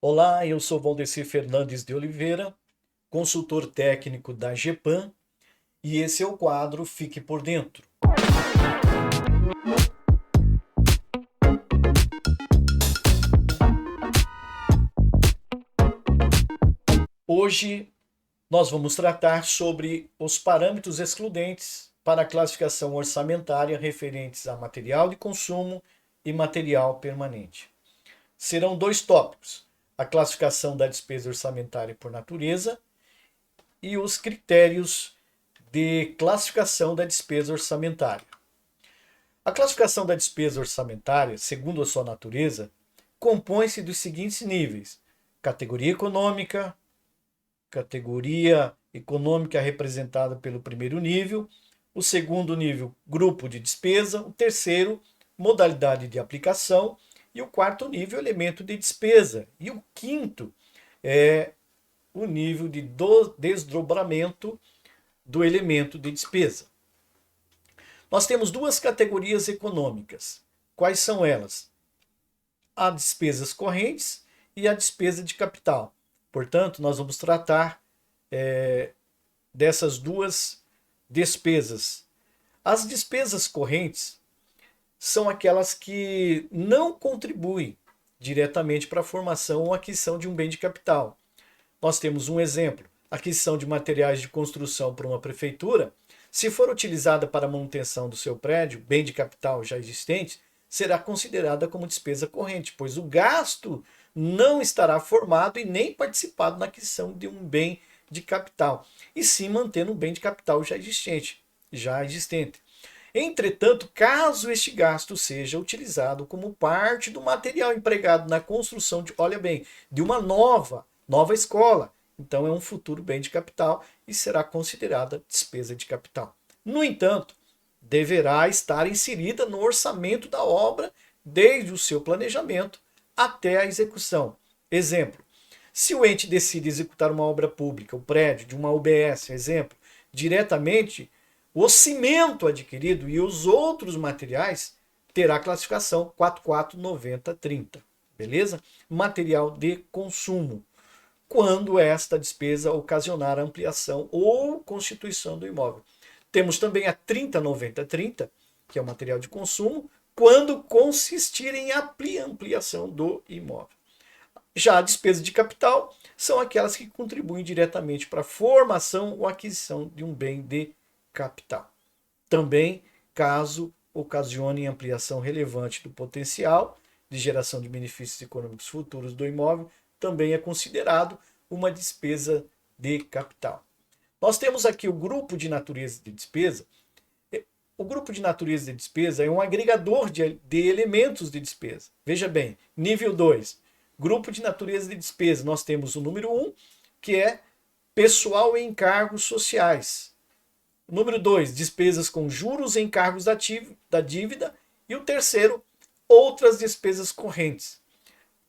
Olá, eu sou Valdecir Fernandes de Oliveira, consultor técnico da GEPAM, e esse é o quadro Fique por Dentro. Hoje nós vamos tratar sobre os parâmetros excludentes para a classificação orçamentária referentes a material de consumo e material permanente. Serão dois tópicos: a classificação da despesa orçamentária por natureza e os critérios de classificação da despesa orçamentária. A classificação da despesa orçamentária, segundo a sua natureza, compõe-se dos seguintes níveis: categoria econômica representada pelo primeiro nível, o segundo nível, grupo de despesa, o terceiro, modalidade de aplicação, e o quarto nível, elemento de despesa, e o quinto é o nível de desdobramento do elemento de despesa. Nós temos duas categorias econômicas. Quais são elas? As despesas correntes e a despesa de capital. Portanto, nós vamos tratar dessas duas despesas. As despesas correntes são aquelas que não contribuem diretamente para a formação ou aquisição de um bem de capital. Nós temos um exemplo: aquisição de materiais de construção por uma prefeitura. Se for utilizada para a manutenção do seu prédio, bem de capital já existente, será considerada como despesa corrente, pois o gasto não estará formado e nem participado na aquisição de um bem de capital, e sim mantendo um bem de capital já existente. Entretanto, caso este gasto seja utilizado como parte do material empregado na construção olha bem, de uma nova escola, então é um futuro bem de capital e será considerada despesa de capital. No entanto, deverá estar inserida no orçamento da obra desde o seu planejamento até a execução. Exemplo: se o ente decide executar uma obra pública, o prédio de uma UBS, exemplo, diretamente, o cimento adquirido e os outros materiais terá classificação 449030, beleza? Material de consumo, quando esta despesa ocasionar a ampliação ou constituição do imóvel. Temos também a 309030, que é o material de consumo, quando consistir em ampliação do imóvel. Já a despesa de capital são aquelas que contribuem diretamente para a formação ou aquisição de um bem de capital. Também, caso ocasione ampliação relevante do potencial de geração de benefícios econômicos futuros do imóvel, também é considerado uma despesa de capital. Nós temos aqui o grupo de natureza de despesa. O grupo de natureza de despesa é um agregador de elementos de despesa. Veja bem, nível 2, grupo de natureza de despesa. Nós temos o número 1, que é pessoal e encargos sociais. Número 2, despesas com juros e encargos da dívida. E o terceiro, outras despesas correntes.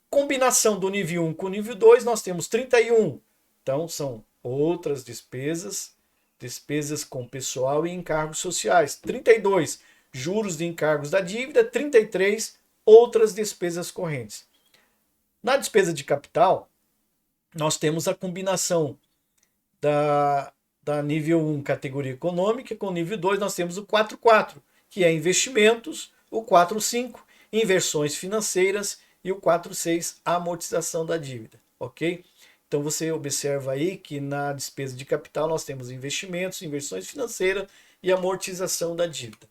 Combinação do nível 1 com o nível 2, nós temos 31. Então, são outras despesas com pessoal e encargos sociais. 32, juros de encargos da dívida. 33, outras despesas correntes. Na despesa de capital, nós temos a combinação da nível 1, categoria econômica, com nível 2 nós temos o 44, que é investimentos, o 45, inversões financeiras, e o 46, amortização da dívida, ok? Então você observa aí que na despesa de capital nós temos investimentos, inversões financeiras e amortização da dívida.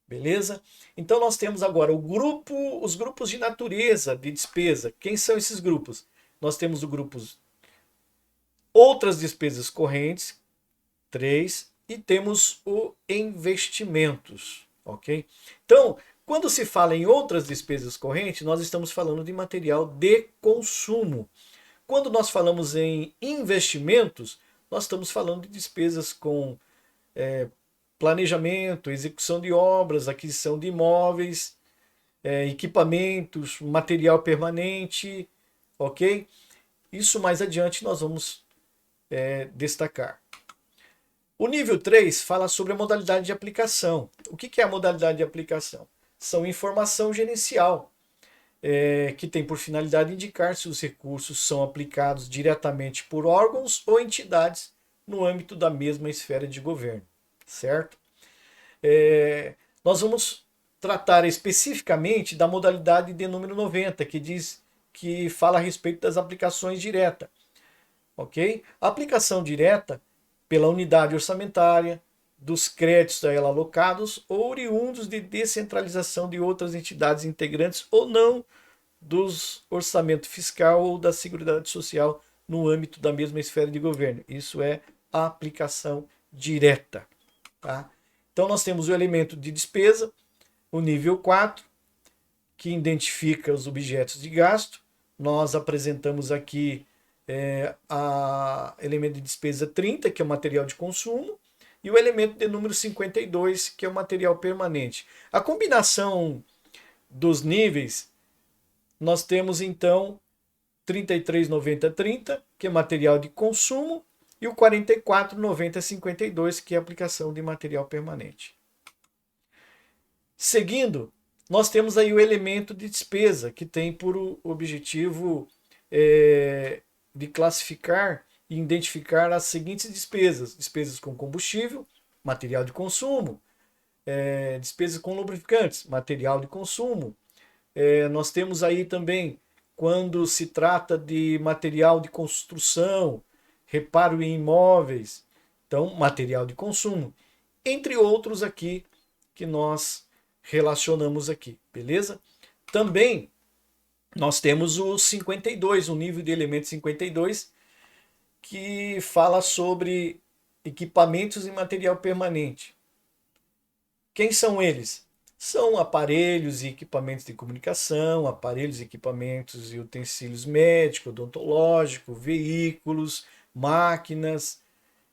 Beleza? Então nós temos agora os grupos de natureza de despesa. Quem são esses grupos? Nós temos o grupo outras despesas correntes, 3, e temos o investimentos, ok? Então, quando se fala em outras despesas correntes, nós estamos falando de material de consumo. Quando nós falamos em investimentos, nós estamos falando de despesas com planejamento, execução de obras, aquisição de imóveis, equipamentos, material permanente, ok? Isso mais adiante nós vamos destacar. O nível 3 fala sobre a modalidade de aplicação. O que é a modalidade de aplicação? São informação gerencial. que tem por finalidade indicar se os recursos são aplicados diretamente por órgãos ou entidades no âmbito da mesma esfera de governo, certo? Nós vamos tratar especificamente da modalidade de número 90, que fala a respeito das aplicações diretas, ok? A aplicação direta pela unidade orçamentária, dos créditos a ela alocados ou oriundos de descentralização de outras entidades integrantes ou não dos orçamento fiscal ou da Seguridade Social no âmbito da mesma esfera de governo. Isso é a aplicação direta. Tá? Então nós temos o elemento de despesa, o nível 4, que identifica os objetos de gasto. Nós apresentamos aqui a elemento de despesa 30, que é o material de consumo, e o elemento de número 52, que é o material permanente. A combinação dos níveis, nós temos então 33, 90, 30, que é material de consumo, e o 44, 90, 52, que é aplicação de material permanente. Seguindo, nós temos aí o elemento de despesa, que tem por objetivo de classificar e identificar as seguintes despesas: despesas com combustível, material de consumo, despesas com lubrificantes, material de consumo. Nós temos aí também, quando se trata de material de construção, reparo em imóveis, então material de consumo, entre outros aqui que nós relacionamos aqui, beleza? Também nós temos o 52, o nível de elemento 52, que fala sobre equipamentos e material permanente. Quem são eles? São aparelhos e equipamentos de comunicação, aparelhos, equipamentos e utensílios médicos, odontológicos, veículos, máquinas,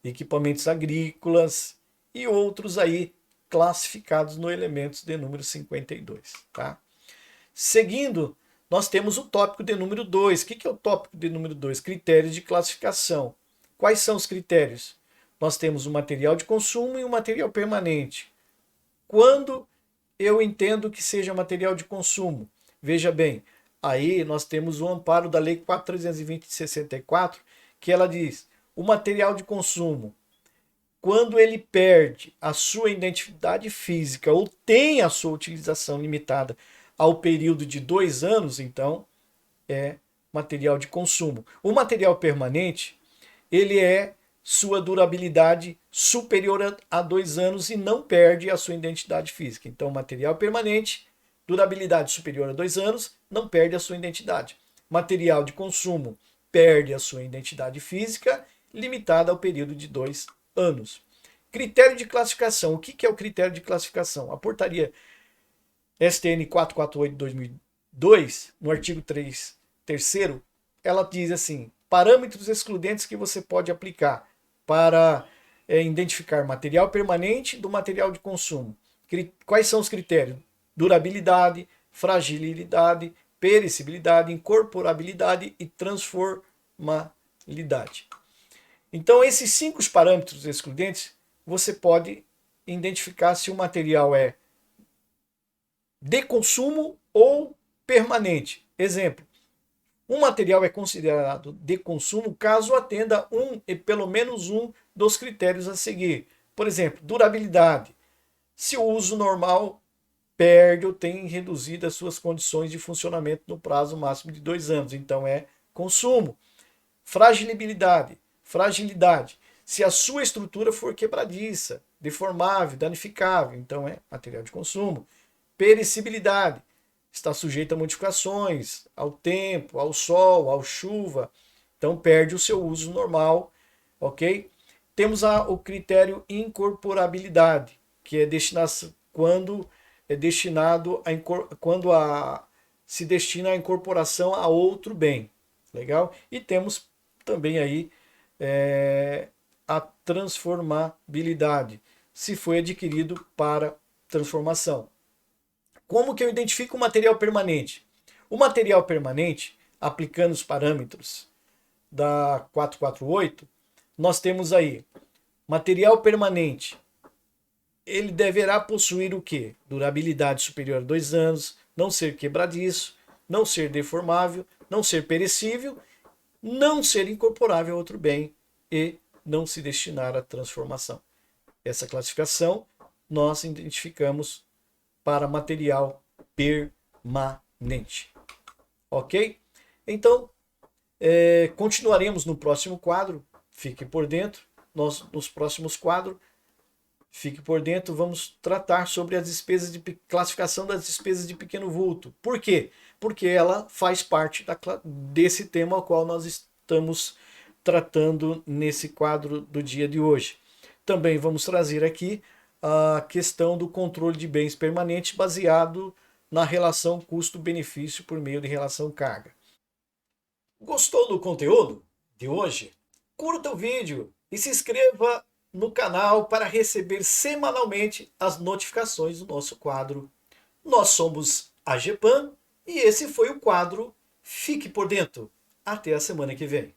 equipamentos agrícolas e outros aí classificados no elementos de número 52. Tá? Seguindo, nós temos o tópico de número 2. O que é o tópico de número 2? Critérios de classificação. Quais são os critérios? Nós temos o material de consumo e o material permanente. Quando eu entendo que seja material de consumo? Veja bem, aí nós temos o amparo da Lei 4.320 de 64, que ela diz: o material de consumo, quando ele perde a sua identidade física ou tem a sua utilização limitada ao período de 2 anos, então é material de consumo. O material permanente, ele é sua durabilidade superior a 2 anos e não perde a sua identidade física. Então, material permanente, durabilidade superior a 2 anos, não perde a sua identidade. Material de consumo perde a sua identidade física, limitada ao período de 2 anos. Critério de classificação. O que é o critério de classificação? A portaria STN 448 de 2002, no artigo 3º, ela diz assim: parâmetros excludentes que você pode aplicar para identificar material permanente do material de consumo. Quais são os critérios? Durabilidade, fragilidade, perecibilidade, incorporabilidade e transformabilidade. Então, esses 5 parâmetros excludentes, você pode identificar se o material é de consumo ou permanente. Exemplo: um material é considerado de consumo caso atenda pelo menos um dos critérios a seguir. Por exemplo, durabilidade. Se o uso normal perde ou tem reduzido as suas condições de funcionamento no prazo máximo de 2 anos, então é consumo. Fragilidade. Se a sua estrutura for quebradiça, deformável, danificável, então é material de consumo. Perecibilidade. Está sujeito a modificações, ao tempo, ao sol, à chuva, então perde o seu uso normal, ok? Temos o critério incorporabilidade, que é quando se destina a incorporação a outro bem, legal? E temos também aí a transformabilidade, se foi adquirido para transformação. Como que eu identifico o material permanente? O material permanente, aplicando os parâmetros da 448, nós temos aí material permanente. Ele deverá possuir o quê? Durabilidade superior a 2 anos, não ser quebradiço, não ser deformável, não ser perecível, não ser incorporável a outro bem e não se destinar à transformação. Essa classificação nós identificamos para material permanente. Ok? Então, continuaremos no próximo quadro. Fique por dentro. Nós, nos próximos quadros, fique por dentro, vamos tratar sobre as despesas de classificação das despesas de pequeno vulto. Por quê? Porque ela faz parte desse tema ao qual nós estamos tratando nesse quadro do dia de hoje. Também vamos trazer aqui a questão do controle de bens permanentes baseado na relação custo-benefício por meio de relação carga. Gostou do conteúdo de hoje? Curta o vídeo e se inscreva no canal para receber semanalmente as notificações do nosso quadro. Nós somos a GEPAM e esse foi o quadro Fique por Dentro. Até a semana que vem.